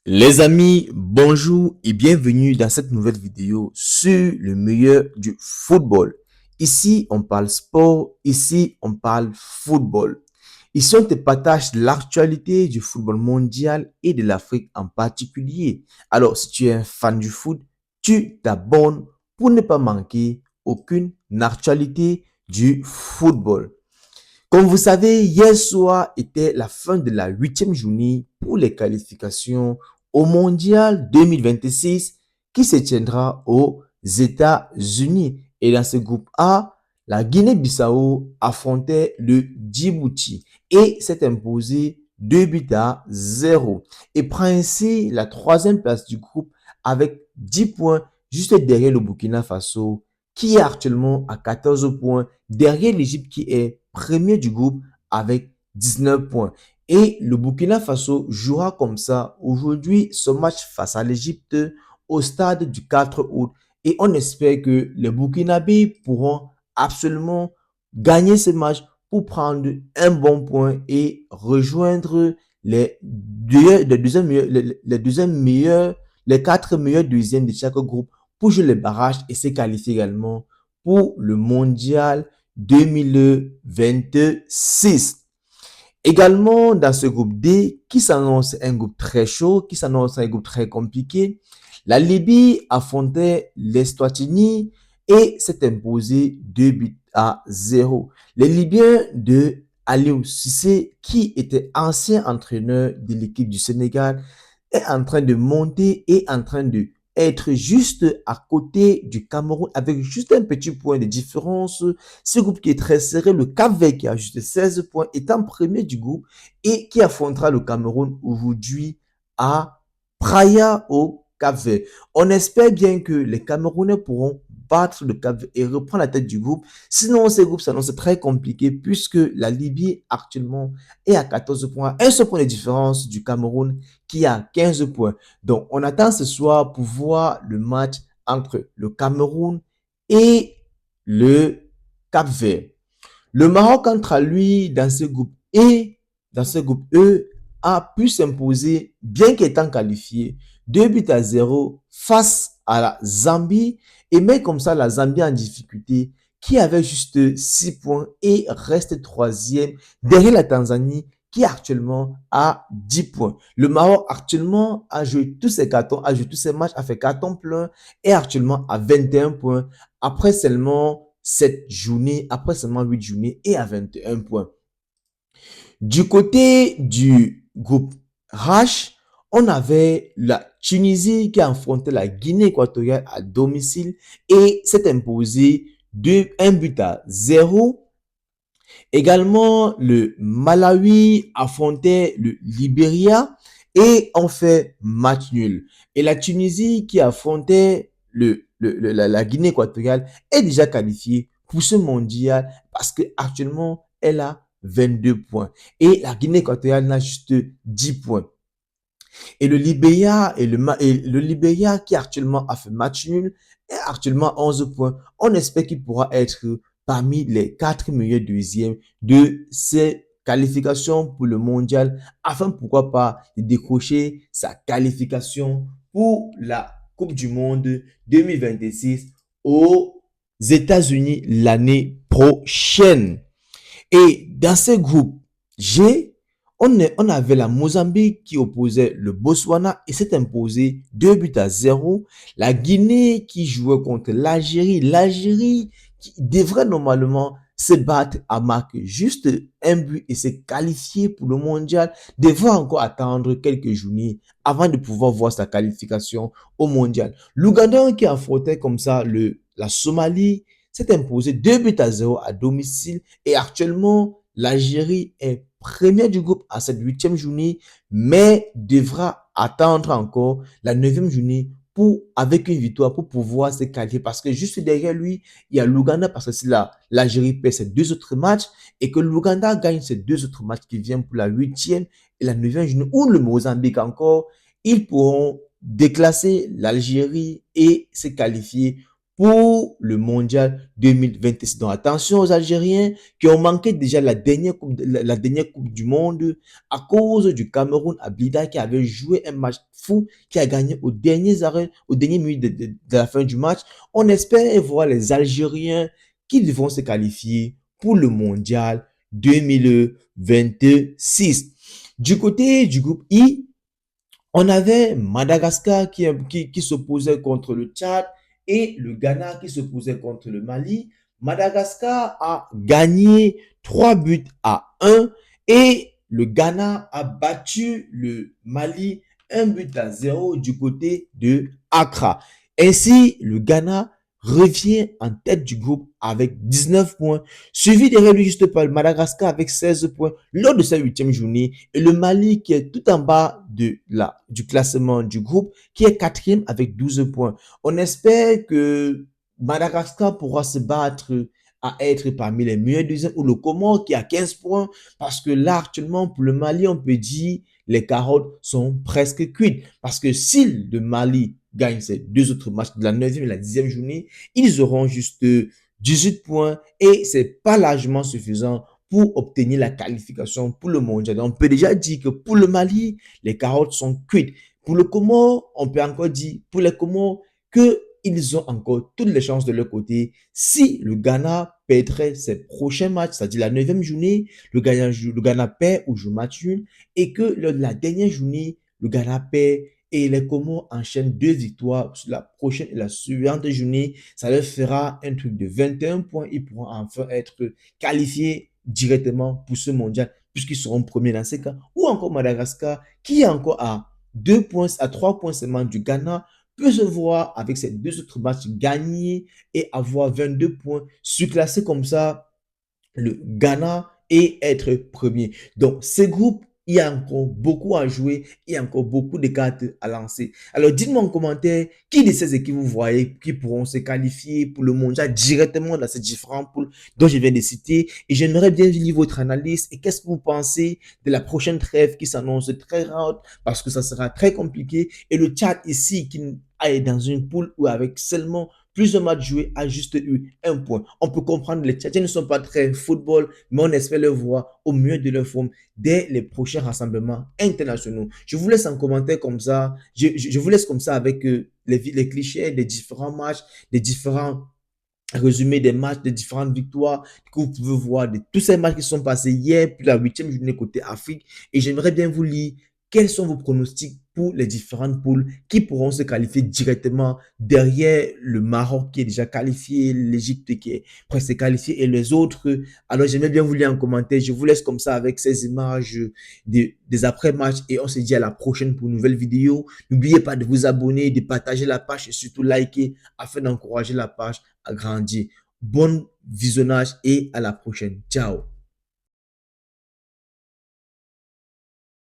Les amis, bonjour et bienvenue dans cette nouvelle vidéo sur le meilleur du football. Ici, on parle sport, ici, on parle football. Ici, on te partage l'actualité du football mondial et de l'Afrique en particulier. Alors, si tu es un fan du foot, tu t'abonnes pour ne pas manquer aucune actualité du football. Comme vous savez, hier soir était la fin de la huitième journée pour les qualifications au Mondial 2026 qui se tiendra aux États-Unis. Et dans ce groupe A, la Guinée-Bissau affrontait le Djibouti et s'est imposé 2 buts à 0 et prend ainsi la troisième place du groupe avec 10 points juste derrière le Burkina Faso qui est actuellement à 14 points derrière l'Égypte qui est premier du groupe avec 19 points. Et le Burkina Faso jouera comme ça aujourd'hui ce match face à l'Égypte au stade du 4 août. Et on espère que les Burkinabés pourront absolument gagner ce match pour prendre un bon point et rejoindre les quatre meilleurs deuxièmes de chaque groupe pour jouer les barrages et se qualifier également pour le mondial 2026. Également, dans ce groupe D, qui s'annonce un groupe très chaud, qui s'annonce un groupe très compliqué, la Libye affrontait l'Eswatini et s'est imposé 2 buts à 0. Les Libyens de Aliou Cissé, qui était ancien entraîneur de l'équipe du Sénégal, est en train de monter et en train de être juste à côté du Cameroun avec juste un petit point de différence. Ce groupe qui est très serré, le Cap-Vert qui a juste 16 points est en premier du groupe et qui affrontera le Cameroun aujourd'hui à Praia au Cap-Vert. On espère bien que les Camerounais pourront battre le Cap-Vert et reprendre la tête du groupe. Sinon, ce groupe s'annonce très compliqué puisque la Libye actuellement est à 14 points, un seul point de différence du Cameroun qui a 15 points. Donc, on attend ce soir pour voir le match entre le Cameroun et le Cap-Vert. Le Maroc, quant à lui, dans ce groupe E, a pu s'imposer, bien qu'étant qualifié, 2 buts à 0 face à la Zambie, et met comme ça la Zambie en difficulté, qui avait juste 6 points et reste troisième derrière la Tanzanie, qui est actuellement à 10 points. Le Maroc actuellement a joué tous ses cartons, a joué tous ses matchs, a fait carton plein et actuellement à 21 points après seulement 7 journées, après seulement 8 journées et à 21 points. Du côté du groupe H, on avait la Tunisie qui a affronté la Guinée équatoriale à domicile et s'est imposé un but à 0. Également, le Malawi affrontait le Libéria et on fait match nul. Et la Tunisie qui affrontait la Guinée équatoriale est déjà qualifiée pour ce mondial parce que actuellement elle a 22 points. Et la Guinée équatoriale n'a juste 10 points. Et le Libéria qui actuellement a fait match nul est actuellement à 11 points. On espère qu'il pourra être parmi les 4 meilleurs deuxièmes de ces qualifications pour le mondial afin pourquoi pas de décrocher sa qualification pour la Coupe du Monde 2026 aux États-Unis l'année prochaine. Et dans ce groupe G, on avait la Mozambique qui opposait le Botswana et s'est imposé 2 buts à 0. La Guinée qui jouait contre l'Algérie. L'Algérie qui devrait normalement se battre à marquer juste un but et se qualifier pour le mondial, devrait encore attendre quelques journées avant de pouvoir voir sa qualification au mondial. L'Ouganda qui affrontait comme ça la Somalie s'est imposé 2 buts à 0 à domicile et actuellement, l'Algérie est première du groupe à cette huitième journée, mais devra attendre encore la neuvième journée pour, avec une victoire, pour pouvoir se qualifier. Parce que juste derrière lui, il y a l'Ouganda, parce que si l'Algérie perd ses deux autres matchs et que l'Ouganda gagne ses deux autres matchs qui viennent pour la huitième et la neuvième journée, ou le Mozambique encore, ils pourront déclasser l'Algérie et se qualifier pour le mondial 2026. Donc attention aux Algériens qui ont manqué déjà la dernière coupe du monde à cause du Cameroun à Blida qui avait joué un match fou, qui a gagné aux derniers arrêts, aux derniers minutes de la fin du match. On espère voir les Algériens qui vont se qualifier pour le mondial 2026. Du côté du groupe I, on avait Madagascar qui s'opposait contre le Tchad et le Ghana qui s'opposait contre le Mali. Madagascar a gagné 3 buts à 1 et le Ghana a battu le Mali 1 but à 0 du côté de Accra. Ainsi, le Ghana revient en tête du groupe avec 19 points, suivi derrière lui juste par le Madagascar avec 16 points lors de sa 8e journée et le Mali qui est tout en bas du classement du groupe qui est 4e avec 12 points. On espère que Madagascar pourra se battre à être parmi les meilleurs deuxièmes ou le Comore qui a 15 points parce que là actuellement pour le Mali on peut dire les carottes sont presque cuites parce que si le Mali gagne ces deux autres matchs de la 9e et la 10e journée, ils auront juste 18 points et c'est pas largement suffisant pour obtenir la qualification pour le mondial. Donc, on peut déjà dire que pour le Mali, les carottes sont cuites. Pour le Comore, on peut encore dire pour les Comores qu'ils ont encore toutes les chances de leur côté. Si le Ghana perdrait ses prochains matchs, c'est-à-dire la 9e journée, le Ghana perd ou joue match nul, et que la dernière journée, le Ghana perd et les Comores enchaînent 2 victoires sur la prochaine et la suivante journée, ça leur fera un truc de 21 points. Ils pourront enfin être qualifiés directement pour ce mondial puisqu'ils seront premiers dans ces cas. Ou encore Madagascar qui est encore à 2 points, à 3 points seulement du Ghana peut se voir avec ces deux autres matchs gagnés et avoir 22 points, surclasser comme ça le Ghana et être premier. Donc, ces groupes, il y a encore beaucoup à jouer, il y a encore beaucoup de cartes à lancer. Alors, dites-moi en commentaire qui de ces équipes vous voyez qui pourront se qualifier pour le mondial directement dans ces différents poules dont je viens de citer. Et j'aimerais bien lire votre analyse et qu'est-ce que vous pensez de la prochaine trêve qui s'annonce très rare parce que ça sera très compliqué. Et le Tchad ici qui est dans une poule où avec seulement plusieurs matchs joués a juste eu 1 point. On peut comprendre que les Tchadiens ne sont pas très football, mais on espère le voir au mieux de leur forme dès les prochains rassemblements internationaux. Je vous laisse en commentaire comme ça. Je vous laisse comme ça avec les clichés des différents matchs, des différents résumés des matchs, des différentes victoires que vous pouvez voir de tous ces matchs qui sont passés hier, puis la 8e journée côté Afrique. Et j'aimerais bien vous lire quels sont vos pronostics pour les différentes poules qui pourront se qualifier directement derrière le Maroc qui est déjà qualifié, l'Égypte qui est presque qualifié et les autres. Alors j'aimerais bien vous lire en commentaire. Je vous laisse comme ça avec ces images des après-matchs et on se dit à la prochaine pour une nouvelle vidéo. N'oubliez pas de vous abonner, de partager la page et surtout liker afin d'encourager la page à grandir. Bon visionnage et à la prochaine. Ciao.